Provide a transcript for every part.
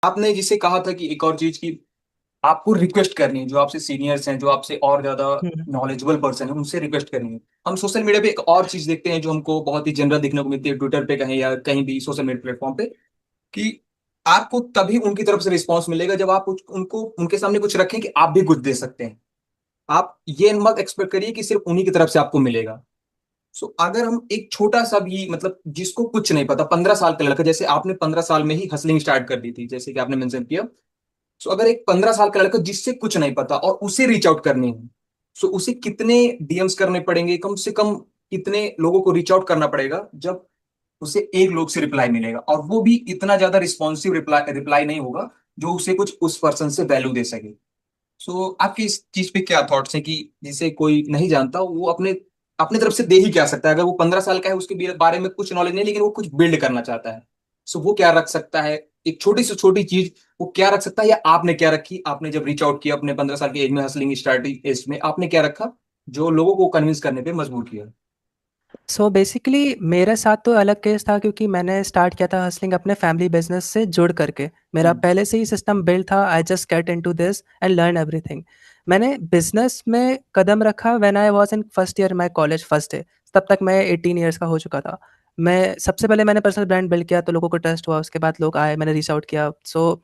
आपने जिसे कहा था कि एक और चीज की आपको रिक्वेस्ट करनी है, जो आपसे सीनियर्स हैं, जो आपसे और ज्यादा हम्म। नॉलेजेबल पर्सन है, उनसे रिक्वेस्ट करनी है। हम सोशल मीडिया पे एक और चीज देखते हैं जो हमको बहुत ही जनरल देखने को मिलती है, ट्विटर पे कहें या कहीं भी सोशल मीडिया प्लेटफॉर्म पे, कि आपको तभी उनकी तरफ से रिस्पॉन्स मिलेगा जब आप उनको उनके सामने कुछ रखें कि आप भी कुछ दे सकते हैं। आप ये मत एक्सपेक्ट करिए कि सिर्फ उन्हीं की तरफ से आपको मिलेगा। सो अगर हम एक छोटा सा भी, मतलब जिसको कुछ नहीं पता, 15 साल का लड़का, जैसे आपने 15 साल में ही हसलिंग स्टार्ट कर दी थी जैसे कि आपने मेंशन किया। सो अगर एक 15 साल का लड़का जिससे कुछ नहीं पता और उसे रीच आउट करनी है, सो उसे कितने डीएम्स करने पड़ेंगे, कम से कम कितने लोगों को रीच आउट करना पड़ेगा जब उसे एक लोग से रिप्लाई मिलेगा, और वो भी इतना ज्यादा रिस्पॉन्सिव रिप्लाई रिप्लाई नहीं होगा जो उसे कुछ उस पर्सन से वैल्यू दे सके। सो आपकी इस चीज पे क्या थॉट्स हैं कि जिसे कोई नहीं जानता वो अपने अपने तरफ से दे ही क्या सकता है? अगर वो 15 साल का है, उसके बारे में कुछ नॉलेज नहीं, लेकिन वो कुछ बिल्ड करना चाहता है, सो वो क्या रख सकता है? एक छोटी से छोटी चीज वो क्या रख सकता है, या आपने क्या रखी? आपने जब रीच आउट किया अपने 15 साल की एज में, हसलिंग स्टार्टिंग एज में, आपने क्या रखा जो लोगों को कन्विंस करने पे मजबूर किया? सो बेसिकली मेरे साथ तो अलग केस था, क्योंकि मैंने स्टार्ट किया था हसलिंग अपने फैमिली बिजनेस से जुड़ करके। मेरा हम्म। पहले से ही सिस्टम बिल्ड था, I just get into this and learn everything. मैंने बिजनेस में कदम रखा when I was in first year my college first day. तब तक मैं 18 ईयर्स का हो चुका था। मैं सबसे पहले मैंने पर्सनल ब्रांड बिल्ड किया, तो लोगों को ट्रस्ट हुआ, उसके बाद लोग आए, मैंने रीच आउट किया। सो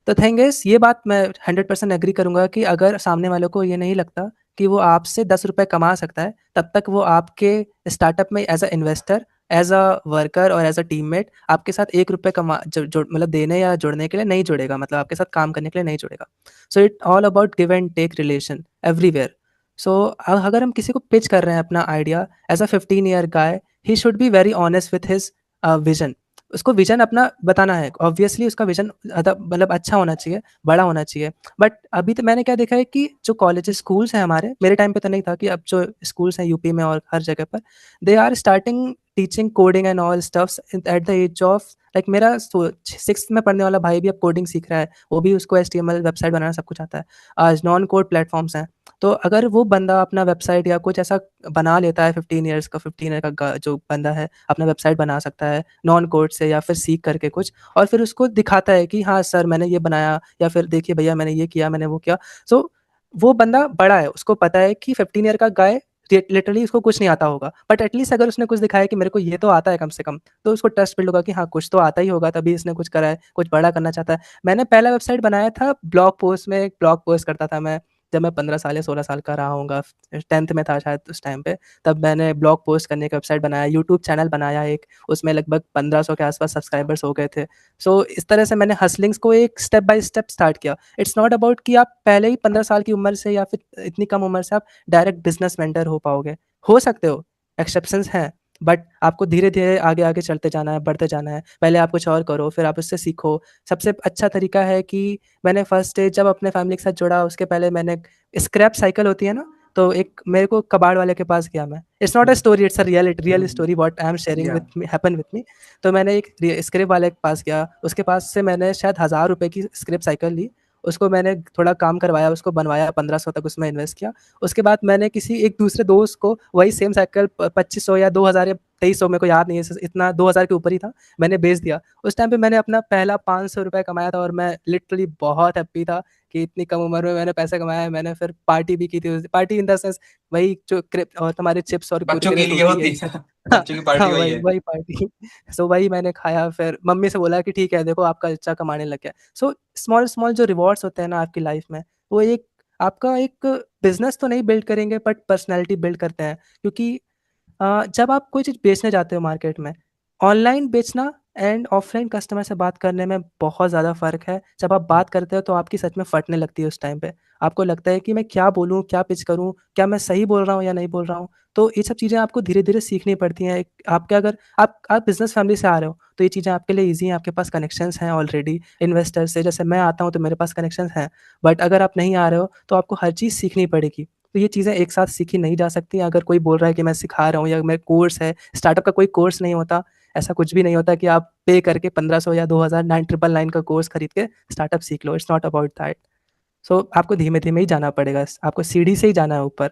द थिंग इज, ये बात मैं 100% एग्री करूंगा कि अगर सामने वालों को ये नहीं लगता कि वो आपसे 10 रुपए कमा सकता है, तब तक वो आपके स्टार्टअप में as a investor, as a worker और एज अ टीममेट आपके साथ 1 रुपये कमा मतलब देने या जुड़ने के लिए नहीं जुड़ेगा, मतलब आपके साथ काम करने के लिए नहीं जुड़ेगा। So it all about give and take relation everywhere. So अगर हम किसी को पिच कर रहे हैं अपना idea as a 15 year guy, he should be very honest with his vision. उसको विजन अपना बताना है, ऑब्वियसली उसका विजन मतलब अच्छा होना चाहिए, बड़ा होना चाहिए। बट अभी तो मैंने क्या देखा है कि जो कॉलेज स्कूल्स हैं हमारे, मेरे टाइम पे तो नहीं था, कि अब जो स्कूल्स हैं यूपी में और हर जगह पर, they are starting teaching coding and all stuffs at the age of, like मेरा 6th में पढ़ने वाला भाई भी अब कोडिंग सीख रहा है, वो भी उसको HTML वेबसाइट बनाना सब कुछ आता है। आज नॉन कोड प्लेटफॉर्म्स हैं। तो अगर वो बंदा अपना वेबसाइट या कुछ ऐसा बना लेता है, 15 ईयर का जो बंदा है अपना वेबसाइट बना सकता है नॉन कोड से या फिर सीख करके कुछ, और फिर उसको दिखाता है कि हाँ सर मैंने ये बनाया, या फिर देखिए भैया मैंने ये किया, मैंने वो किया। सो वो बंदा बड़ा है, उसको पता है कि 15 ईयर का गाय लिटरली उसको कुछ नहीं आता होगा, बट एटलीस्ट अगर उसने कुछ दिखाया कि मेरे को ये तो आता है कम से कम, तो उसको ट्रस्ट बिल्ड होगा कि हाँ कुछ तो आता ही होगा, तभी इसने कुछ करा है, कुछ बड़ा करना चाहता है। मैंने पहला वेबसाइट बनाया था ब्लॉग पोस्ट में, एक ब्लॉग पोस्ट करता था मैं, जब मैं 15 साल या 16 साल का रहा हूँगा, 10th में था शायद उस टाइम पे। तब मैंने ब्लॉग पोस्ट करने का वेबसाइट बनाया, यूट्यूब चैनल बनाया एक, उसमें लगभग 1500 के आसपास सब्सक्राइबर्स हो गए थे। सो इस तरह से मैंने हसलिंग्स को एक स्टेप बाय स्टेप स्टार्ट किया। इट्स नॉट अबाउट कि आप पहले ही 15 साल की उम्र से या फिर इतनी कम उम्र से आप डायरेक्ट बिजनेस मेंटर हो पाओगे। हो सकते हो, एक्सेप्शंस हैं, बट आपको धीरे धीरे आगे आगे चलते जाना है, बढ़ते जाना है। पहले आप कुछ और करो, फिर आप उससे सीखो। सबसे अच्छा तरीका है कि मैंने फर्स्ट डे जब अपने फैमिली के साथ जुड़ा, उसके पहले मैंने स्क्रैप साइकिल होती है ना, तो एक मेरे को कबाड़ वाले के पास गया मैं। It's not a story, it's a real story what I am sharing या। With me, happen with me. तो मैंने एक स्क्रैप वाले के पास गया, उसके पास से मैंने शायद 1000 रुपए की स्क्रैप साइकिल ली। उसको मैंने थोड़ा काम करवाया, उसको बनवाया, 1500 तक उसमें इन्वेस्ट किया। उसके बाद मैंने किसी एक दूसरे दोस्त को वही सेम साइकिल 2500 या 2000 या 2300, मेरे को याद नहीं है इतना, 2000 के ऊपर ही था, मैंने बेच दिया। उस टाइम पे मैंने अपना पहला 500 रुपये कमाया था, और मैं लिटरली बहुत हैप्पी था कि इतनी कम उम्र में मैंने पैसे कमाया है। मैंने फिर पार्टी भी की थी, पार्टी इन द सेंस वही जो क्रिप और तुम्हारे चिप्स और बच्चों कुरकुरे के लिए फ्रूटी होती यही सब। है। हाँ, बच्चों की हाँ पार्टी वही वही है। वही पार्टी। सो वही मैंने खाया, फिर मम्मी से बोला कि ठीक है देखो आपका अच्छा कमाने लग गया। सो स्मॉल स्मॉल जो रिवॉर्ड्स होते हैं ना आपकी लाइफ में, वो एक आपका एक बिजनेस तो नहीं बिल्ड करेंगे, बट पर्सनैलिटी बिल्ड करते हैं। क्योंकि जब आप कोई चीज़ बेचने जाते हो मार्केट में, ऑनलाइन बेचना एंड ऑफलाइन कस्टमर से बात करने में बहुत ज़्यादा फ़र्क है। जब आप बात करते हो तो आपकी सच में फटने लगती है उस टाइम पे। आपको लगता है कि मैं क्या बोलूँ, क्या पिच करूँ, क्या मैं सही बोल रहा हूँ या नहीं बोल रहा हूँ? तो ये सब चीज़ें आपको धीरे-धीरे सीखनी पड़ती हैं। एक आपके अगर आप बिज़नेस फैमिली से आ रहे हो, तो ये चीज़ें आपके लिए ईज़ी हैं, आपके पास कनेक्शंस हैं ऑलरेडी इन्वेस्टर से। जैसे मैं आता हूँ तो मेरे पास कनेक्शंस हैं, बट अगर आप नहीं आ रहे हो तो आपको हर चीज़ सीखनी पड़ेगी। तो ये चीज़ें एक साथ सीखी नहीं जा सकती। अगर कोई बोल रहा है कि मैं सिखा रहा हूँ या मेरा कोर्स है, स्टार्टअप का कोई कोर्स नहीं होता। ऐसा कुछ भी नहीं होता कि आप पे करके 1500 या 2000 999 का कोर्स खरीद के स्टार्टअप सीख लो। It's not about that. So आपको धीमे-धीमे ही जाना पड़ेगा। आपको सीढ़ी से ही जाना है ऊपर।